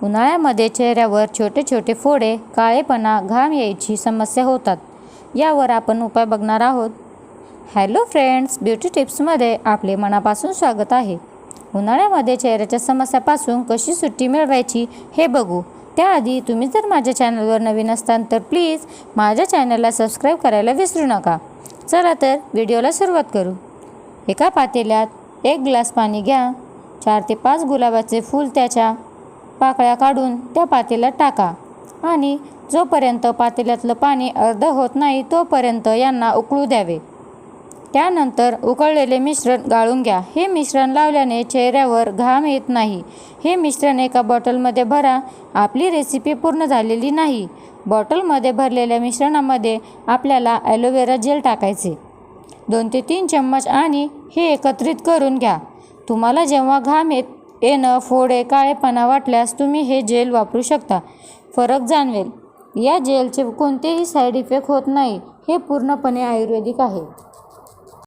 उन्हाळ्यामध्ये चेहऱ्यावर छोटे छोटे फोडे, काळेपणा, घाम यायची समस्या होतात. यावर आपण उपाय बघणार आहोत. हॅलो फ्रेंड्स, ब्युटी टिप्समध्ये आपले मनापासून स्वागत आहे. उन्हाळ्यामध्ये चेहऱ्याच्या समस्यापासून कशी सुट्टी मिळवायची हे बघू. त्याआधी तुम्ही जर माझ्या चॅनलवर नवीन असताल तर प्लीज माझ्या चॅनलला सबस्क्राईब करायला विसरू नका. चला तर व्हिडिओला सुरुवात करू. एका पातेल्यात 1 ग्लास पाणी घ्या. 4 ते 5 गुलाबाचे फूल त्याच्या पाकळ्या काढून त्या पातेल्यात टाका आणि जोपर्यंत पातेल्यातलं पाणी अर्ध होत नाही तोपर्यंत यांना उकळू द्यावे. त्यानंतर उकळलेले मिश्रण गाळून घ्या. हे मिश्रण लावल्याने चेहऱ्यावर घाम येत नाही. हे मिश्रण एका बॉटलमध्ये भरा. आपली रेसिपी पूर्ण झालेली नाही. बॉटलमध्ये भरलेल्या मिश्रणामध्ये आपल्याला ॲलोवेरा जेल टाकायचे 2 ते 3 चम्मच आणि हे एकत्रित करून घ्या. तुम्हाला जेव्हा घाम येणं, फोडे, काळेपणा वाटल्यास तुम्ही हे जेल वापरू शकता. फरक जाणवेल. या जेलचे कोणतेही साईड इफेक्ट होत नाही. हे पूर्णपणे आयुर्वेदिक आहे.